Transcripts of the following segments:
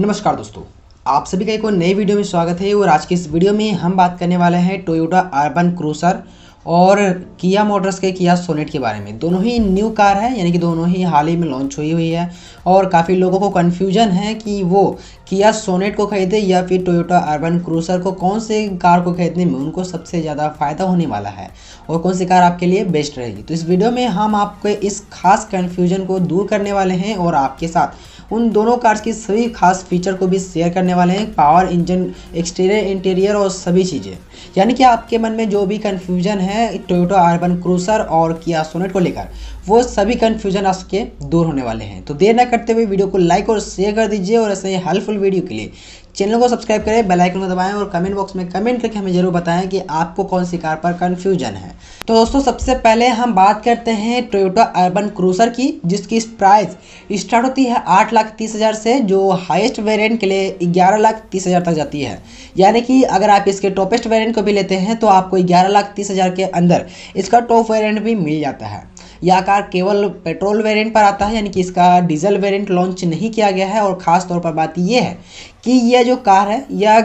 नमस्कार दोस्तों, आप सभी का एक और नई वीडियो में स्वागत है। और आज की इस वीडियो में हम बात करने वाले हैं टोयोटा अर्बन क्रूज़र और किया मोटर्स के किया सोनेट के बारे में। दोनों ही न्यू कार है, यानी कि दोनों ही हाल ही में लॉन्च हुई है और काफ़ी लोगों को कन्फ्यूजन है कि वो किया सोनेट को खरीदे या फिर टोयोटा अर्बन क्रूज़र को। कौन से कार को खरीदने में उनको सबसे ज़्यादा फ़ायदा होने वाला है और कौन सी कार आपके लिए बेस्ट रहेगी। तो इस वीडियो में हम आपको इस खास कन्फ्यूजन को दूर करने वाले हैं और आपके साथ उन दोनों कार्स की सभी खास फीचर को भी शेयर करने वाले हैं। पावर, इंजन, एक्सटीरियर, इंटीरियर और सभी चीज़ें, यानी कि आपके मन में जो भी कन्फ्यूजन है टोयोटा अर्बन क्रूज़र और किया सोनेट को लेकर, वो सभी कन्फ्यूजन आपके दूर होने वाले हैं। तो देर न करते हुए वीडियो को लाइक और शेयर कर दीजिए और ऐसे ही हेल्पफुल वीडियो के लिए चैनल को सब्सक्राइब करें, बेल आइकन को दबाएं और कमेंट बॉक्स में कमेंट करके हमें जरूर बताएं कि आपको कौन सी कार पर कन्फ्यूजन है। तो दोस्तों, सबसे पहले हम बात करते हैं टोयोटा अर्बन क्रूज़र की, जिसकी प्राइस स्टार्ट होती है 8,30,000 से, जो हाईएस्ट वेरिएंट के लिए 11,30,000 तक जाती है। यानी कि अगर आप इसके टॉपेस्ट वेरिएंट को भी लेते हैं तो आपको 11,30,000 के अंदर इसका टॉप वेरिएंट भी मिल जाता है। यह कार केवल पेट्रोल वेरिएंट पर आता है, यानी कि इसका डीजल वेरिएंट लॉन्च नहीं किया गया है। और ख़ास तौर पर बात यह है कि यह जो कार है यह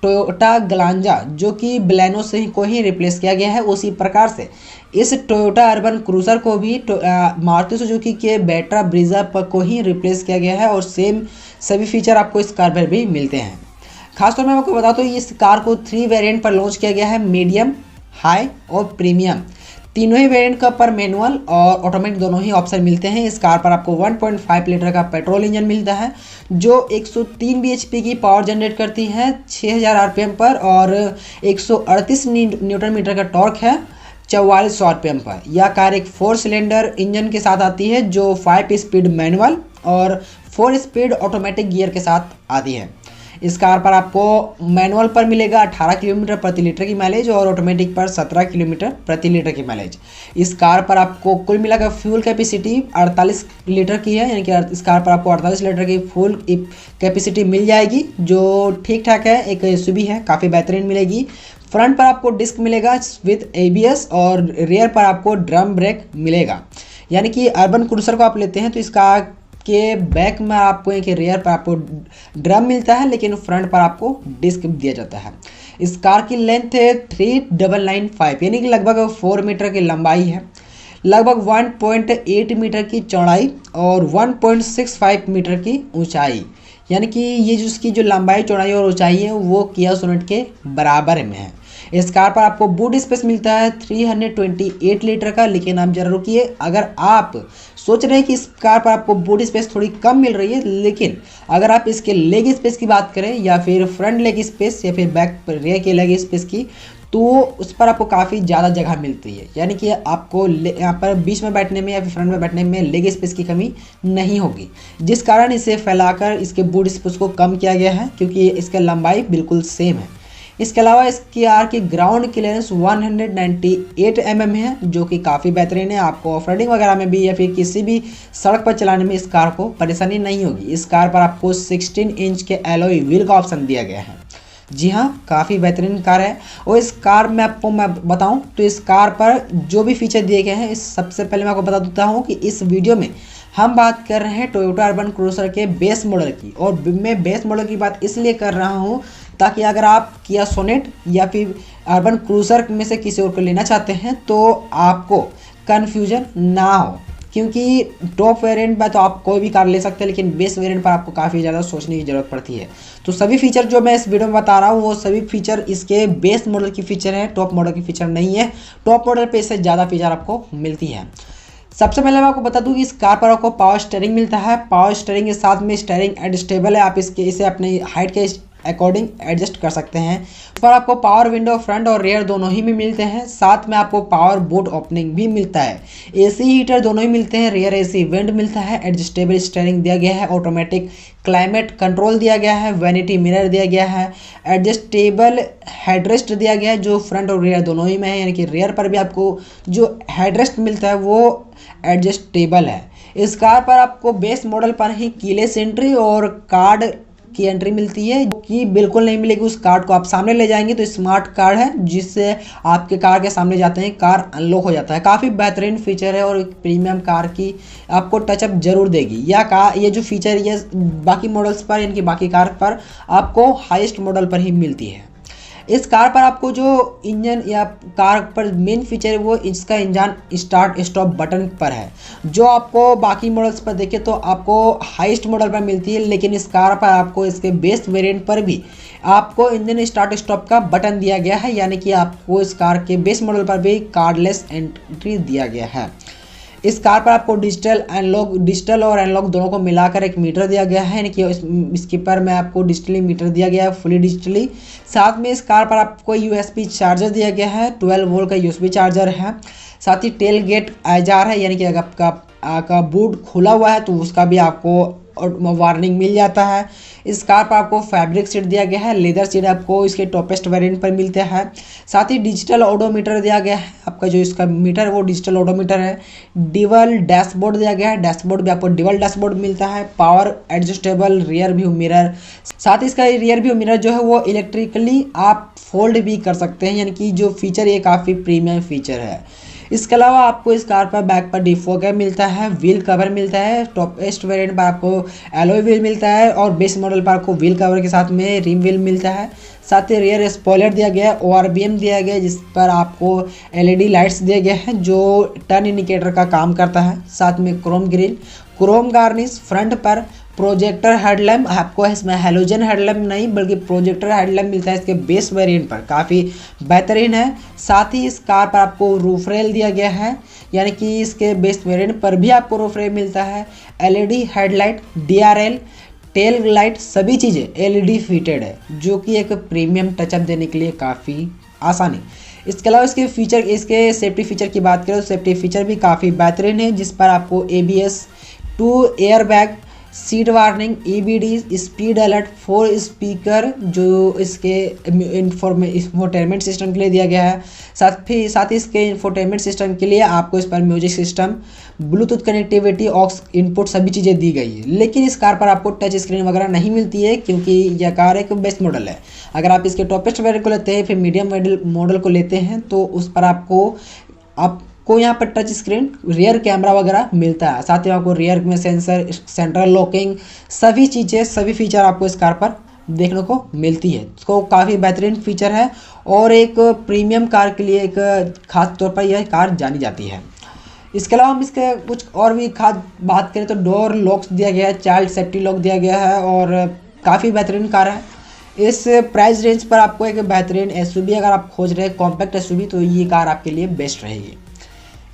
टोयोटा ग्लांजा, जो कि बलेनो से को ही रिप्लेस किया गया है, उसी प्रकार से इस टोयोटा अर्बन क्रूज़र को भी मारुति सुजुकी के बेट्रा ब्रीजा को ही रिप्लेस किया गया है और सेम सभी फीचर आपको इस कार पर भी मिलते हैं। खासतौर में आपको बता दूँ, इस कार को 3 वेरिएंट पर लॉन्च किया गया है, मीडियम, हाई और प्रीमियम। तीनों ही वेरिएंट का पर मैनुअल और ऑटोमेटिक दोनों ही ऑप्शन मिलते हैं। इस कार पर आपको 1.5 लीटर का पेट्रोल इंजन मिलता है, जो 103 bhp की पावर जनरेट करती है 6000 आरपीएम पर और 138 न्यूटन मीटर का टॉर्क है 4400 आरपीएम पर। यह कार एक 4 सिलेंडर इंजन के साथ आती है, जो 5 स्पीड मैनुअल और 4 स्पीड ऑटोमेटिक गियर के साथ आती है। इस कार पर आपको मैनुअल पर मिलेगा 18 किलोमीटर प्रति लीटर की माइलेज और ऑटोमेटिक पर 17 किलोमीटर प्रति लीटर की माइलेज। इस कार पर आपको कुल मिलाकर फ्यूल कैपेसिटी 48 लीटर की है, यानी कि इस कार पर आपको 48 लीटर की फुल कैपेसिटी मिल जाएगी, जो ठीक ठाक है। एक एसयूवी है, काफ़ी बेहतरीन मिलेगी। फ्रंट पर आपको डिस्क मिलेगा विद एबीएस और रियर पर आपको ड्रम ब्रेक मिलेगा। यानी कि अर्बन क्रूज़र को आप लेते हैं तो इसका के बैक में आपको एक रियर पर आपको ड्रम मिलता है, लेकिन फ्रंट पर आपको डिस्क दिया जाता है। इस कार की लेंथ है 3995, यानी कि लगभग 4 मीटर की लंबाई है, लगभग 1.8 मीटर की चौड़ाई और 1.65 मीटर की ऊंचाई। यानी कि ये जो इसकी जो लंबाई, चौड़ाई और ऊंचाई है वो किया सोनेट के बराबर में है। इस कार पर आपको बूट स्पेस मिलता है 328 लीटर का, लेकिन आप जरा रुकिए, अगर आप सोच रहे हैं कि इस कार पर आपको बूट स्पेस थोड़ी कम मिल रही है, लेकिन अगर आप इसके लेग स्पेस की बात करें या फिर फ्रंट लेग स्पेस या फिर बैक रियर के लेग स्पेस की, तो उस पर आपको काफ़ी ज़्यादा जगह मिलती है। यानी कि आपको यहाँ पर बीच में बैठने में या फिर फ्रंट में बैठने में लेग स्पेस की कमी नहीं होगी, जिस कारण इसे फैलाकर इसके बूट स्पेस को कम किया गया है, क्योंकि इसका लंबाई बिल्कुल सेम है। इसके अलावा इसकी कार की ग्राउंड क्लियरेंस 198 mm है, जो कि काफ़ी बेहतरीन है। आपको ऑफ राइडिंग वगैरह में भी या फिर किसी भी सड़क पर चलाने में इस कार को परेशानी नहीं होगी। इस कार पर आपको 16 इंच के एलॉय व्हील का ऑप्शन दिया गया है। जी हाँ, काफ़ी बेहतरीन कार है। और इस कार में आपको मैं बताऊं तो इस कार पर जो भी फीचर दिए गए हैं, इस सबसे पहले मैं आपको बता देता हूं कि इस वीडियो में हम बात कर रहे हैं टोयोटा अर्बन क्रूज़र के बेस मॉडल की। और मैं बेस मॉडल की बात इसलिए कर रहा हूं ताकि अगर आप किया सोनेट या फिर अर्बन क्रूज़र में से किसी और को लेना चाहते हैं तो आपको कन्फ्यूजन ना हो, क्योंकि टॉप वेरिएंट में तो आप कोई भी कार ले सकते हैं, लेकिन बेस वेरिएंट पर आपको काफ़ी ज़्यादा सोचने की ज़रूरत पड़ती है। तो सभी फीचर जो मैं इस वीडियो में बता रहा हूँ वो सभी फीचर इसके बेस मॉडल की फीचर है, टॉप मॉडल की फीचर नहीं है। टॉप मॉडल पे इससे ज़्यादा फीचर आपको मिलती है। सबसे पहले मैं आपको बता दूं कि इस कार पर आपको पावर स्टीयरिंग मिलता है। पावर स्टीयरिंग के साथ में स्टीयरिंग एडजस्टेबल है, आप इसे अपने हाइट के अकॉर्डिंग एडजस्ट कर सकते हैं। इस पर आपको पावर विंडो फ्रंट और रियर दोनों ही में मिलते हैं। साथ में आपको पावर बोट ओपनिंग भी मिलता है। एसी हीटर दोनों ही मिलते हैं, रियर एसी वेंट मिलता है, एडजस्टेबल स्टीयरिंग दिया गया है, ऑटोमेटिक क्लाइमेट कंट्रोल दिया गया है, वैनिटी मिरर दिया गया है, एडजस्टेबल हेडरेस्ट दिया गया है जो फ्रंट और रियर दोनों ही में है। यानी कि रियर पर भी आपको जो हेडरेस्ट मिलता है वो एडजस्टेबल है। इस कार पर आपको बेस मॉडल पर ही कीलेस एंट्री और कार्ड की एंट्री मिलती है कि बिल्कुल नहीं मिलेगी। उस कार्ड को आप सामने ले जाएंगे तो स्मार्ट कार्ड है जिससे आपके कार के सामने जाते हैं कार अनलॉक हो जाता है। काफ़ी बेहतरीन फीचर है और एक प्रीमियम कार की आपको टचअप जरूर देगी। ये जो फीचर ये बाकी मॉडल्स पर यानी कि बाकी कार पर आपको हाईएस्ट मॉडल पर ही मिलती है। इस कार पर आपको जो इंजन या कार पर मेन फीचर है वो इसका इंजन स्टार्ट स्टॉप बटन पर है, जो आपको बाकी मॉडल्स पर देखे तो आपको हाईएस्ट मॉडल पर मिलती है, लेकिन इस कार पर आपको इसके बेस वेरिएंट पर भी आपको इंजन स्टार्ट स्टॉप का बटन दिया गया है, यानी कि आपको इस कार के बेस मॉडल पर भी कार्डलेस एंट्री दिया गया है। इस कार पर आपको डिजिटल और एनालॉग दोनों को मिलाकर एक मीटर दिया गया है, यानी कि इसके पर में आपको डिजिटली मीटर दिया गया है, फुली डिजिटली। साथ में इस कार पर आपको यूएसबी चार्जर दिया गया है, 12 वोल्ट का यूएसबी चार्जर है। साथ ही टेल गेट आजार है, यानी कि अगर आपका बूट खुला हुआ है तो उसका भी आपको वार्निंग मिल जाता है। इस कार पर आपको फैब्रिक सीट दिया गया है, लेदर सीट आपको इसके टॉपेस्ट वेरिएंट पर मिलता है। साथ ही डिजिटल ओडोमीटर दिया गया है, आपका जो इसका मीटर है वो डिजिटल ओडोमीटर है। डिवल डैशबोर्ड दिया गया है, डैशबोर्ड भी आपको डिवल डैशबोर्ड मिलता है। Power adjustable rear view mirror, साथ ही इसका रियर व्यू मिरर जो है वो इलेक्ट्रिकली आप फोल्ड भी कर सकते हैं, यानी कि जो फीचर ये काफ़ी प्रीमियम फीचर है। इसके अलावा आपको इस कार पर बैक पर डिफोगर मिलता है, व्हील कवर मिलता है। टॉपेस्ट वेरिएंट पर आपको एलॉय व्हील मिलता है और बेस मॉडल पर आपको व्हील कवर के साथ में रिम व्हील मिलता है। साथ ही रियर स्पॉइलर दिया गया है, ORVM दिया गया है, जिस पर आपको LED लाइट्स दिए गए हैं जो टर्न इंडिकेटर का काम करता है। साथ में Chrome grill, Chrome garnish, front पर प्रोजेक्टर हेडलैम्प, आपको इसमें हेलोजन हेडलैम्प नहीं बल्कि प्रोजेक्टर हेडलैम्प मिलता है इसके बेस वेरिएंट पर, काफ़ी बेहतरीन है। साथ ही इस कार पर आपको रूफ रेल दिया गया है, यानी कि इसके बेस वेरिएंट पर भी आपको रूफ रेल मिलता है। LED headlight, DRL, tail light, सभी चीज़ें LED फिटेड है, जो कि एक प्रीमियम टचअप देने के लिए काफ़ी आसानी। इसके अलावा इसके सेफ्टी फीचर की बात करें तो सेफ्टी फीचर भी काफ़ी बेहतरीन है, जिस पर आपको ABS, 2 airbag, seat warning, EBD, speed alert, 4 speaker जो इसके इंफोटेनमेंट सिस्टम के लिए दिया गया है। साथ ही इसके इंफोटेनमेंट सिस्टम के लिए आपको इस पर music system, bluetooth connectivity, aux input सभी चीज़ें दी गई है। लेकिन इस कार पर आपको टच स्क्रीन वगैरह नहीं मिलती है, क्योंकि यह कार एक बेस्ट मॉडल है। अगर आप इसके टॉपेस्ट वेरिएंट को लेते हैं फिर मीडियम मॉडल को लेते हैं तो उस पर आपको यहाँ पर टच स्क्रीन, रियर कैमरा वगैरह मिलता है। साथ ही आपको रियर में सेंसर, सेंट्रल लॉकिंग, सभी फीचर आपको इस कार पर देखने को मिलती है। तो काफ़ी बेहतरीन फीचर है और एक प्रीमियम कार के लिए एक खास तौर पर यह कार जानी जाती है। इसके अलावा हम इसके कुछ और भी खास बात करें तो डोर लॉक्स दिया गया है, चाइल्ड सेफ्टी लॉक दिया गया है और काफ़ी बेहतरीन कार है। इस प्राइस रेंज पर आपको एक बेहतरीन SUV अगर आप खोज रहे हैं कॉम्पैक्ट SUV तो ये कार आपके लिए बेस्ट रहेगी।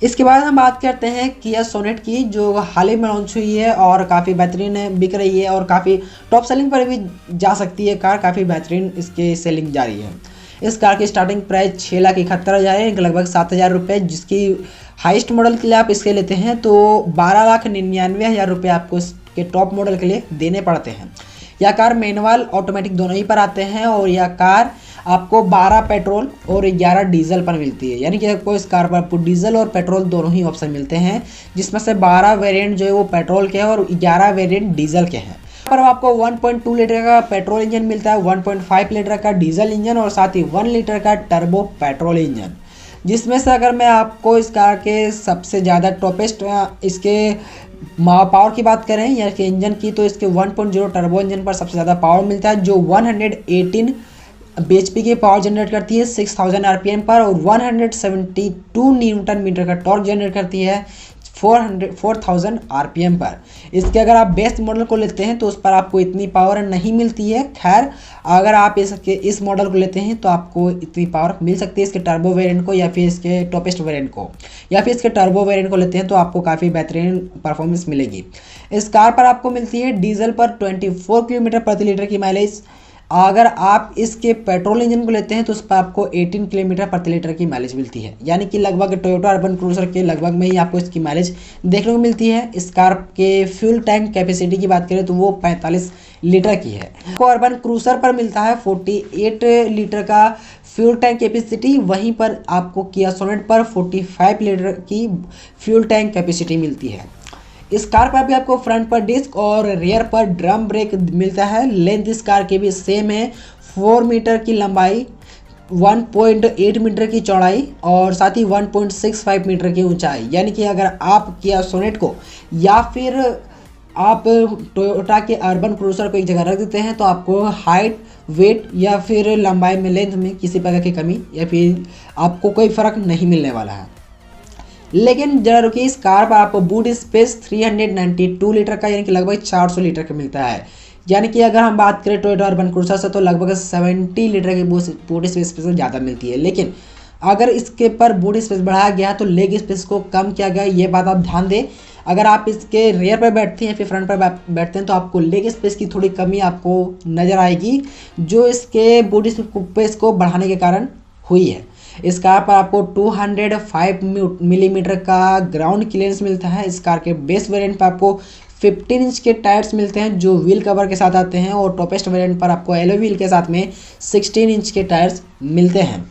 इसके बाद हम बात करते हैं किया सोनेट की, जो हाल ही में लॉन्च हुई है और काफ़ी बेहतरीन बिक रही है और काफ़ी टॉप सेलिंग पर भी जा सकती है कार, काफ़ी बेहतरीन इसके सेलिंग जा रही है। इस कार की स्टार्टिंग प्राइस 6,71,000 है, लगभग 7,000 रुपये, जिसकी हाईएस्ट मॉडल के लिए आप इसके लेते हैं तो 12,99,000 रुपये आपको इसके टॉप मॉडल के लिए देने पड़ते हैं। यह कार मैनुअल ऑटोमेटिक दोनों ही पर आते हैं और यह कार आपको 12 पेट्रोल और 11 डीजल पर मिलती है, यानी कि आपको इस कार पर आपको डीजल और पेट्रोल दोनों ही ऑप्शन मिलते हैं, जिसमें से 12 वेरिएंट जो है वो पेट्रोल के हैं और 11 वेरिएंट डीजल के हैं। पर आपको 1.2 लीटर का पेट्रोल इंजन मिलता है, 1.5 लीटर का डीजल इंजन और साथ ही 1 लीटर का टर्बो पेट्रोल इंजन, जिसमें से अगर मैं आपको इस कार के सबसे ज़्यादा टॉपेस्ट इसके पावर की बात करें या इसके इंजन की तो इसके 1.0 टर्बो इंजन पर सबसे ज़्यादा पावर मिलता है, जो 118 bhp की पावर जनरेट करती है 6000 RPM पर और 172 न्यूटन मीटर का टॉर्क जनरेट करती है 4000 RPM पर। इसके अगर आप बेस्ट मॉडल को लेते हैं तो उस पर आपको इतनी पावर नहीं मिलती है। खैर अगर आप इस मॉडल को लेते हैं तो आपको इतनी पावर मिल सकती है इसके टर्बो वेरिएंट को या फिर इसके टॉपेस्ट वेरिएंट को, या फिर इसके टर्बो वेरिएंट को लेते हैं तो आपको काफ़ी बेहतरीन परफॉर्मेंस मिलेगी। इस कार पर आपको मिलती है डीजल पर 24 किलोमीटर प्रति लीटर की माइलेज। अगर आप इसके पेट्रोल इंजन को लेते हैं तो उस पर आपको 18 किलोमीटर प्रति लीटर की माइलेज मिलती है, यानी कि लगभग टोयोटा अर्बन क्रूजर के लगभग में ही आपको इसकी माइलेज देखने को मिलती है। इस कार के फ्यूल टैंक कैपेसिटी की बात करें तो वो 45 लीटर की है। आपको अर्बन क्रूजर पर मिलता है 48 लीटर का फ्यूल टैंक कैपेसिटी, वहीं पर आपको किया सोनेट पर 45 लीटर की फ्यूल टैंक कैपेसिटी मिलती है। इस कार पर भी आपको फ्रंट पर डिस्क और रियर पर ड्रम ब्रेक मिलता है। लेंथ इस कार की भी सेम है, 4 मीटर की लंबाई, 1.8 मीटर की चौड़ाई और साथ ही 1.65 मीटर की ऊंचाई। यानी कि अगर आप किया सोनेट को या फिर आप टोयोटा के अर्बन क्रूजर को एक जगह रख देते हैं तो आपको हाइट, वेट या फिर लंबाई में, लेंथ में किसी प्रकार की कमी या फिर आपको कोई फ़र्क नहीं मिलने वाला है। लेकिन जरा रुकिए, इस कार पर आपको बूट स्पेस 392 लीटर का यानी कि लगभग 400 लीटर का मिलता है। यानी कि अगर हम बात करें टोयोटा अर्बन क्रूजर से तो लगभग 70 लीटर की बूट स्पेस ज़्यादा मिलती है। लेकिन अगर इसके पर बूट स्पेस बढ़ाया गया तो लेग स्पेस को कम किया गया, ये बात आप ध्यान दें। अगर आप इसके रियर पर बैठते हैं फिर फ्रंट पर बैठते हैं तो आपको लेग स्पेस की थोड़ी कमी आपको नज़र आएगी, जो इसके बूट स्पेस को बढ़ाने के कारण हुई है। इस कार पर आपको 205 मिलीमीटर का ग्राउंड क्लियरेंस मिलता है। इस कार के बेस वेरिएंट पर आपको 15 इंच के टायर्स मिलते हैं जो व्हील कवर के साथ आते हैं, और टॉपेस्ट वेरिएंट पर आपको एलो व्हील के साथ में 16 इंच के टायर्स मिलते हैं।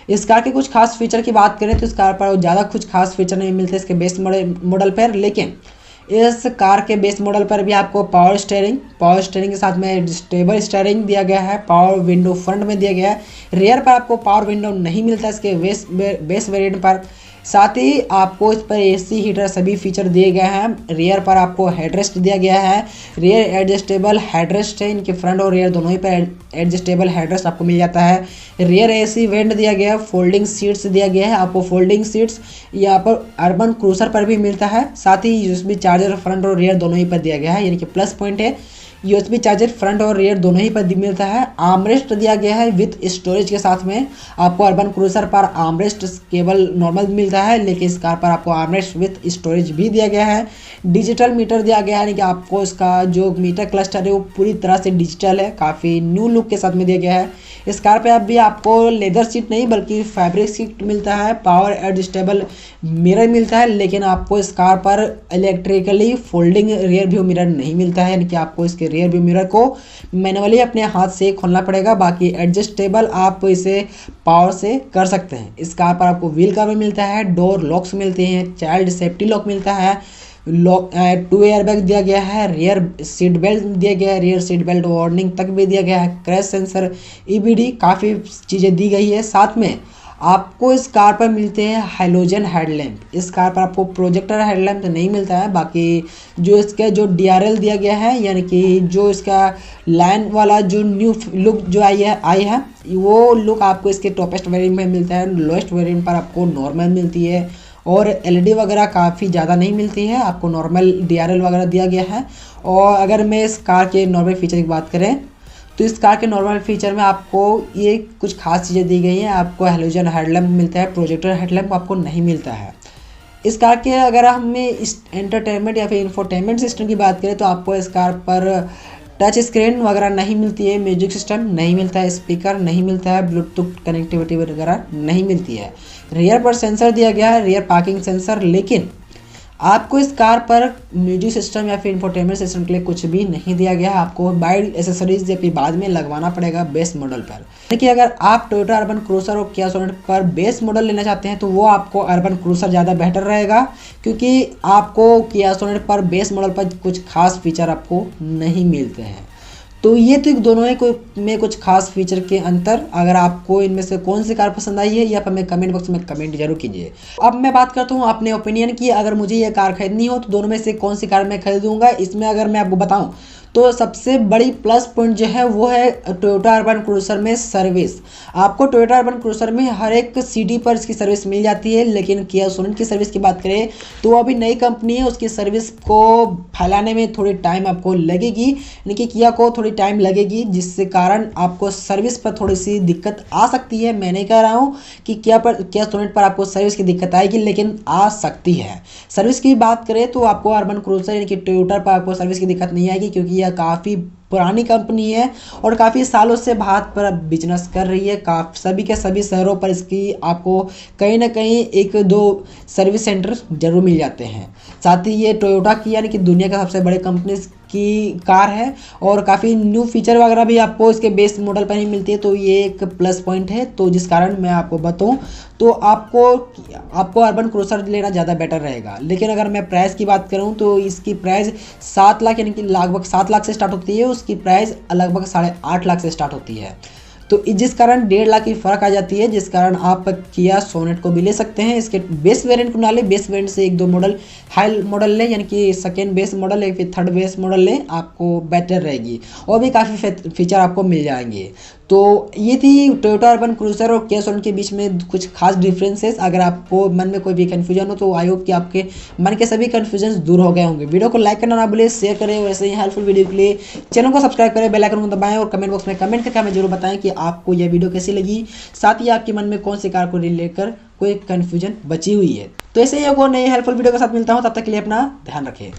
इस कार के कुछ खास फीचर की बात करें तो इस कार पर ज़्यादा कुछ खास फीचर नहीं मिलते इसके बेस मॉडल पर, लेकिन इस कार के बेस मॉडल पर भी आपको पावर स्टीयरिंग के साथ में स्टेबल स्टीयरिंग दिया गया है। पावर विंडो फ्रंट में दिया गया है। रियर पर आपको पावर विंडो नहीं मिलता इसके बेस वेरिएंट पर। साथ ही आपको इस पर एसी हीटर सभी फीचर दिए गए हैं। रियर पर आपको हेडरेस्ट दिया गया है, रियर एडजस्टेबल हेडरेस्ट है। इनके फ्रंट और रियर दोनों ही पर एडजस्टेबल हेडरेस्ट आपको मिल जाता है। रियर एसी वेंट दिया गया है, फोल्डिंग सीट्स दिया गया है। आपको फोल्डिंग सीट्स यहाँ पर अर्बन क्रूजर पर भी मिलता है। साथ ही यूएसबी चार्जर फ्रंट और रियर दोनों ही पर दिया गया है, यानी कि प्लस पॉइंट है। यूएसबी चार्जर फ्रंट और रियर दोनों ही पर मिलता है। आर्मरेस्ट दिया गया है विथ स्टोरेज के साथ में। आपको अर्बन क्रूजर पर आर्मरेस्ट केवल नॉर्मल मिलता है, लेकिन इस कार पर आपको आर्मरेस्ट विथ स्टोरेज भी दिया गया है। डिजिटल मीटर दिया गया है, यानी कि आपको इसका जो मीटर क्लस्टर है वो पूरी तरह से डिजिटल है, काफ़ी न्यू लुक के साथ में दिया गया है। इस कार पे अब भी आपको लेदर सीट नहीं बल्कि फैब्रिक सीट मिलता है। पावर एडजस्टेबल मिरर मिलता है, लेकिन आपको इस कार पर electrically folding rear view mirror नहीं मिलता है, यानी कि आपको इसके रियर व्यू मिरर को मैनुअली अपने हाथ से खोलना पड़ेगा। बाकी एडजस्टेबल आप इसे पावर से कर सकते हैं। इस कार पर आपको व्हील कवर मिलता है, डोर लॉक्स मिलते हैं, चाइल्ड सेफ्टी लॉक मिलता है, लॉक 2 एयरबैग दिया गया है, रियर सीट बेल्ट दिया गया है, रियर सीट बेल्ट वार्निंग तक भी दिया गया है, क्रैश सेंसर, ईबीडी, काफ़ी चीज़ें दी गई है। साथ में आपको इस कार पर मिलते हैं हैलोजन हेडलैम्प। इस कार पर आपको प्रोजेक्टर हेडलैम्प नहीं मिलता है। बाकी जो इसका जो DRL दिया गया है, यानी कि जो इसका लाइन वाला जो न्यू लुक जो आई है वो लुक आपको इसके टॉपेस्ट वेरिएंट में मिलता है। लोएस्ट वेरिएंट पर आपको नॉर्मल मिलती है और LED वगैरह काफ़ी ज़्यादा नहीं मिलती है, आपको नॉर्मल DRL वगैरह दिया गया है। और अगर मैं इस कार के नॉर्मल फीचर की बात करें तो इस कार के नॉर्मल फीचर में आपको ये कुछ खास चीज़ें दी गई हैं। आपको हैलोजन हेडलैम्प मिलता है, प्रोजेक्टर हेडलैम्प आपको नहीं मिलता है। इस कार के अगर हमें इस एंटरटेनमेंट या फिर इंफोटेनमेंट सिस्टम की बात करें तो आपको इस कार पर टच स्क्रीन वगैरह नहीं मिलती है, म्यूजिक सिस्टम नहीं मिलता है, स्पीकर नहीं मिलता है, ब्लूटूथ कनेक्टिविटी वगैरह नहीं मिलती है। रियर पर सेंसर दिया गया है, रियर पार्किंग सेंसर, लेकिन आपको इस कार पर म्यूजिक सिस्टम या फिर इंफोटेनमेंट सिस्टम के लिए कुछ भी नहीं दिया गया है। आपको बाइड एसेसरीज या फिर बाद में लगवाना पड़ेगा बेस मॉडल पर। देखिए, अगर आप टोयोटा अर्बन क्रूजर और किया सोनेट पर बेस मॉडल लेना चाहते हैं तो वो आपको अर्बन क्रूजर ज़्यादा बेहतर रहेगा, क्योंकि आपको किया सोनेट पर बेस मॉडल पर कुछ खास फीचर आपको नहीं मिलते हैं। तो ये तो दोनों में कुछ खास फीचर के अंतर। अगर आपको इनमें से कौन सी कार पसंद आई है या आप हमें कमेंट बॉक्स में कमेंट जरूर कीजिए। अब मैं बात करता हूँ अपने ओपिनियन की। अगर मुझे ये कार खरीदनी हो तो दोनों में से कौन सी कार मैं खरीदूंगा, इसमें अगर मैं आपको बताऊँ तो सबसे बड़ी प्लस पॉइंट जो है वो है टोयोटा अर्बन क्रूजर में सर्विस। आपको टोयोटा अर्बन क्रूजर में हर एक सिटी पर इसकी सर्विस मिल जाती है, लेकिन किया सोनेट की सर्विस की बात करें तो वो अभी नई कंपनी है, उसकी सर्विस को फैलाने में थोड़ी टाइम आपको लगेगी, यानी कि किया को थोड़ी टाइम लगेगी, जिससे कारण आपको सर्विस पर थोड़ी सी दिक्कत आ सकती है। मैं नहीं कह रहा हूँ कि किया सोनेट पर आपको सर्विस की दिक्कत आएगी, लेकिन आ सकती है। सर्विस की बात करें तो आपको अर्बन क्रूजर यानी कि टोयोटा पर आपको सर्विस की दिक्कत नहीं आएगी, क्योंकि यह काफ़ी पुरानी कंपनी है और काफ़ी सालों से भारत पर बिजनेस कर रही है। सभी के सभी शहरों पर इसकी आपको कहीं ना कहीं एक दो सर्विस सेंटर जरूर मिल जाते हैं। साथ ही ये टोयोटा की यानी कि दुनिया का सबसे बड़े कंपनी की कार है और काफ़ी न्यू फीचर वगैरह भी आपको इसके बेस मॉडल पर ही मिलती है, तो ये एक प्लस पॉइंट है। तो जिस कारण मैं आपको बताऊं तो आपको अर्बन क्रूजर लेना ज़्यादा बेटर रहेगा। लेकिन अगर मैं प्राइस की बात करूं तो इसकी प्राइस 7 लाख यानी कि लगभग 7 लाख से स्टार्ट होती है, उसकी प्राइस लगभग 8.5 लाख से स्टार्ट होती है। तो जिस कारण 1.5 लाख की फ़र्क आ जाती है, जिस कारण आप किया सोनेट को भी ले सकते हैं। इसके बेस वेरिएंट को ना ले, बेस वेरिएंट से 1-2 मॉडल हाई मॉडल लें, यानी कि सेकेंड बेस मॉडल या फिर थर्ड बेस मॉडल लें, आपको बेटर रहेगी और भी काफ़ी फीचर आपको मिल जाएंगे। तो ये थी टोयोटा अर्बन क्रूजर और किया सोनेट के बीच में कुछ खास डिफरेंसेस। अगर आपको मन में कोई भी कन्फ्यूजन हो तो आई होप कि आपके मन के सभी कन्फ्यूजन दूर हो गए होंगे। वीडियो को लाइक करना ना भूलें, शेयर करें, वैसे ही हेल्पफुल वीडियो के लिए चैनल को सब्सक्राइब करें, बेल आइकन को दबाएं और कमेंट बॉक्स में कमेंट करके हमें जरूर बताएं कि आपको यह वीडियो कैसी लगी। साथ ही आपके मन में कौन सी कार को लेकर कोई कन्फ्यूजन बची हुई है। तो ऐसे ही एक और नए हेल्पफुल वीडियो के साथ मिलता हूँ, तब तक के लिए अपना ध्यान रखें।